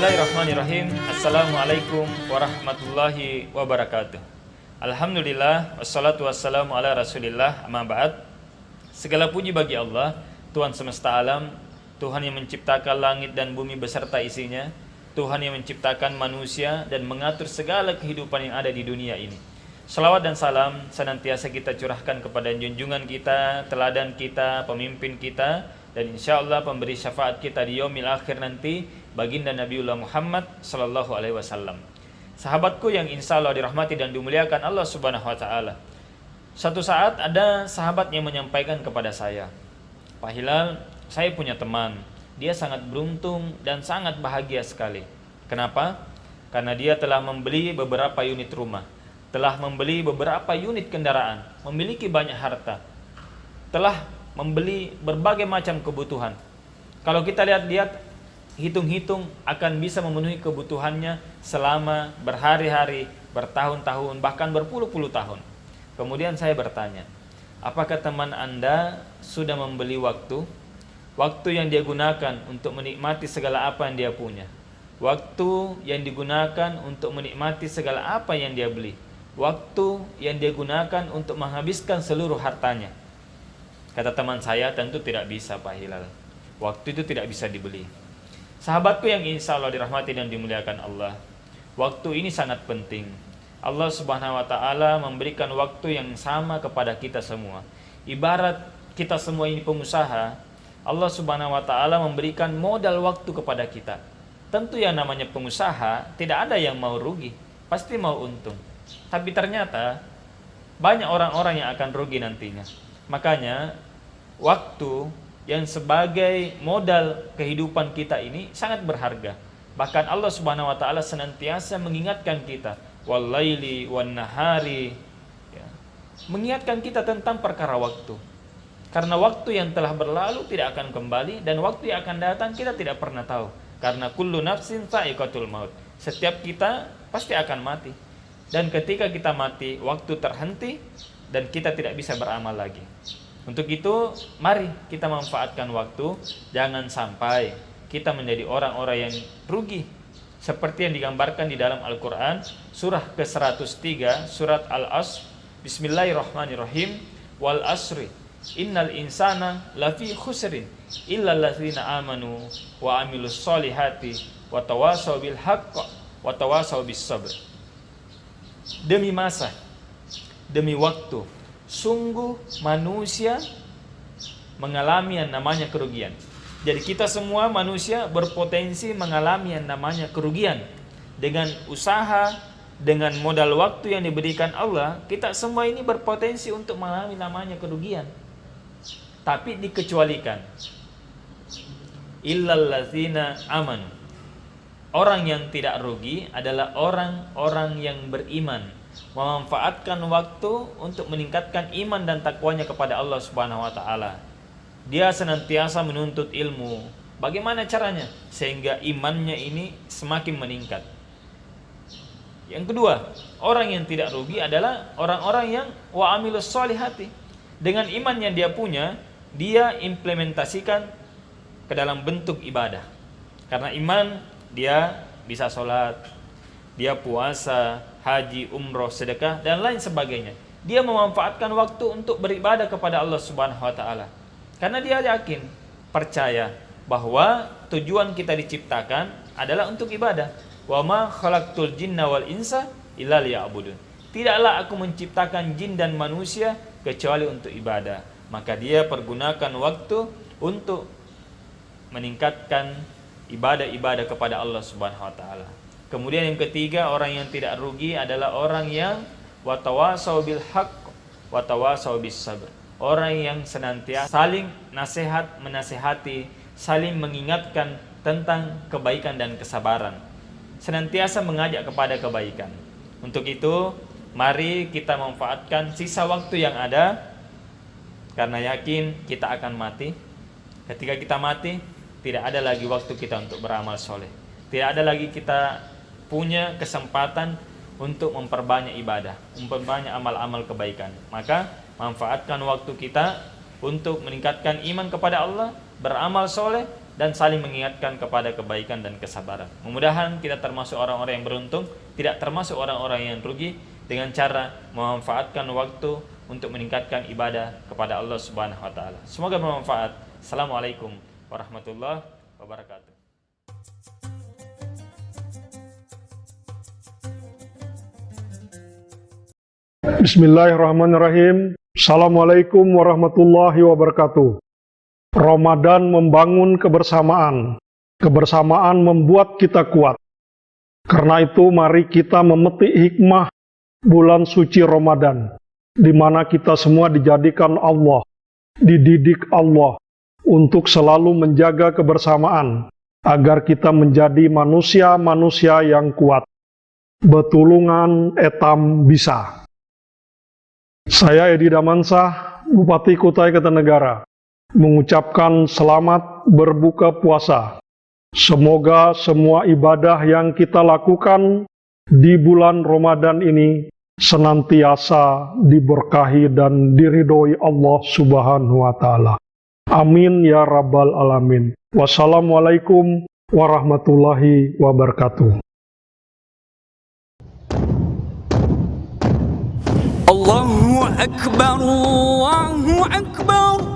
Bismillahirrahmanirrahim. Assalamualaikum warahmatullahi wabarakatuh. Alhamdulillah, wassalatu wassalamu ala rasulillah, amma ba'd. Segala puji bagi Allah, Tuhan semesta alam, Tuhan yang menciptakan langit dan bumi beserta isinya, Tuhan yang menciptakan manusia dan mengatur segala kehidupan yang ada di dunia ini. Salawat dan salam senantiasa kita curahkan kepada junjungan kita, teladan kita, pemimpin kita, dan insya Allah pemberi syafaat kita di yaumil akhir nanti, baginda Nabiullah Muhammad sallallahu alaihi wasallam. Sahabatku yang insya Allah dirahmati dan dimuliakan Allah subhanahu wa ta'ala. Suatu saat ada sahabat yang menyampaikan kepada saya, Pak Hilal, saya punya teman, dia sangat beruntung dan sangat bahagia sekali. Kenapa? Karena dia telah membeli beberapa unit rumah, telah membeli beberapa unit kendaraan, memiliki banyak harta, telah membeli berbagai macam kebutuhan. Kalau kita lihat-lihat, hitung-hitung akan bisa memenuhi kebutuhannya selama berhari-hari, bertahun-tahun, bahkan berpuluh-puluh tahun. Kemudian saya bertanya, apakah teman Anda sudah membeli waktu? Waktu yang dia gunakan untuk menikmati segala apa yang dia punya. Waktu yang digunakan untuk menikmati segala apa yang dia beli. Waktu yang dia gunakan untuk menghabiskan seluruh hartanya. Kata teman saya, tentu tidak bisa Pak Hilal. Waktu itu tidak bisa dibeli. Sahabatku yang insya Allah dirahmati dan dimuliakan Allah, waktu ini sangat penting. Allah subhanahu wa ta'ala memberikan waktu yang sama kepada kita semua. Ibarat kita semua ini pengusaha, Allah subhanahu wa ta'ala memberikan modal waktu kepada kita. Tentu yang namanya pengusaha, tidak ada yang mau rugi, pasti mau untung. Tapi ternyata banyak orang-orang yang akan rugi nantinya. Makanya waktu yang sebagai modal kehidupan kita ini sangat berharga. Bahkan Allah subhanahu wa ta'ala senantiasa mengingatkan kita, wallaili wan nahari, ya, mengingatkan kita tentang perkara waktu. Karena waktu yang telah berlalu tidak akan kembali, dan waktu yang akan datang kita tidak pernah tahu. Karena kullu nafsin sa'iqatul maut, setiap kita pasti akan mati. Dan ketika kita mati, waktu terhenti dan kita tidak bisa beramal lagi. Untuk itu, mari kita manfaatkan waktu. Jangan sampai kita menjadi orang-orang yang rugi, seperti yang digambarkan di dalam Al-Quran, surah ke-103, surat Al-Asr. Bismillahirrahmanirrahim. Wal asri, innal insana lafi khusrin, illa allazina amanu wa amilus solihati, wa tawasaw bil haqq, wa tawasaw bis sabr. Demi masa, demi waktu, sungguh manusia mengalami yang namanya kerugian. Jadi kita semua manusia berpotensi mengalami yang namanya kerugian. Dengan usaha, dengan modal waktu yang diberikan Allah, kita semua ini berpotensi untuk mengalami namanya kerugian. Tapi dikecualikan. Illal ladzina amanu. Orang yang tidak rugi adalah orang-orang yang beriman, memanfaatkan waktu untuk meningkatkan iman dan takwanya kepada Allah subhanahu wa ta'ala. Dia senantiasa menuntut ilmu. Bagaimana caranya? Sehingga imannya ini semakin meningkat. Yang kedua, orang yang tidak rugi adalah orang-orang yang wa amilus solihati. Dengan iman yang dia punya, dia implementasikan ke dalam bentuk ibadah. Karena iman, dia bisa sholat, dia puasa, haji, umroh, sedekah, dan lain sebagainya. Dia memanfaatkan waktu untuk beribadah kepada Allah subhanahu wa ta'ala. Karena dia yakin, percaya bahwa tujuan kita diciptakan adalah untuk ibadah. Wa ma khalaqtul jinna wal insa illa liya'budun. Tidaklah aku menciptakan jin dan manusia kecuali untuk ibadah. Maka dia pergunakan waktu untuk meningkatkan ibadah-ibadah kepada Allah subhanahu wa ta'ala. Kemudian yang ketiga, orang yang tidak rugi adalah orang yang watawasau bil haqq, watawasau bis sabr. Orang yang senantiasa saling nasihat menasihati, saling mengingatkan tentang kebaikan dan kesabaran. Senantiasa mengajak kepada kebaikan. Untuk itu, mari kita manfaatkan sisa waktu yang ada, karena yakin kita akan mati. Ketika kita mati, tidak ada lagi waktu kita untuk beramal soleh. Tidak ada lagi kita punya kesempatan untuk memperbanyak ibadah, memperbanyak amal-amal kebaikan. Maka manfaatkan waktu kita untuk meningkatkan iman kepada Allah, beramal soleh, dan saling mengingatkan kepada kebaikan dan kesabaran. Mudah-mudahan kita termasuk orang-orang yang beruntung, tidak termasuk orang-orang yang rugi, dengan cara memanfaatkan waktu untuk meningkatkan ibadah kepada Allah Subhanahu wa taala. Semoga bermanfaat. Assalamualaikum warahmatullahi wabarakatuh. Bismillahirrahmanirrahim. Assalamualaikum warahmatullahi wabarakatuh. Ramadan membangun kebersamaan. Kebersamaan membuat kita kuat. Karena itu mari kita memetik hikmah bulan suci Ramadan, di mana kita semua dijadikan Allah, dididik Allah untuk selalu menjaga kebersamaan, agar kita menjadi manusia-manusia yang kuat. Betulungan etam bisa. Saya Edi Damansah, Bupati Kutai Kartanegara, mengucapkan selamat berbuka puasa. Semoga semua ibadah yang kita lakukan di bulan Ramadan ini senantiasa diberkahi dan diridhoi Allah Subhanahu wa taala. Amin ya rabbal alamin. Wassalamualaikum warahmatullahi wabarakatuh. Allahu akbar, Allahu akbar.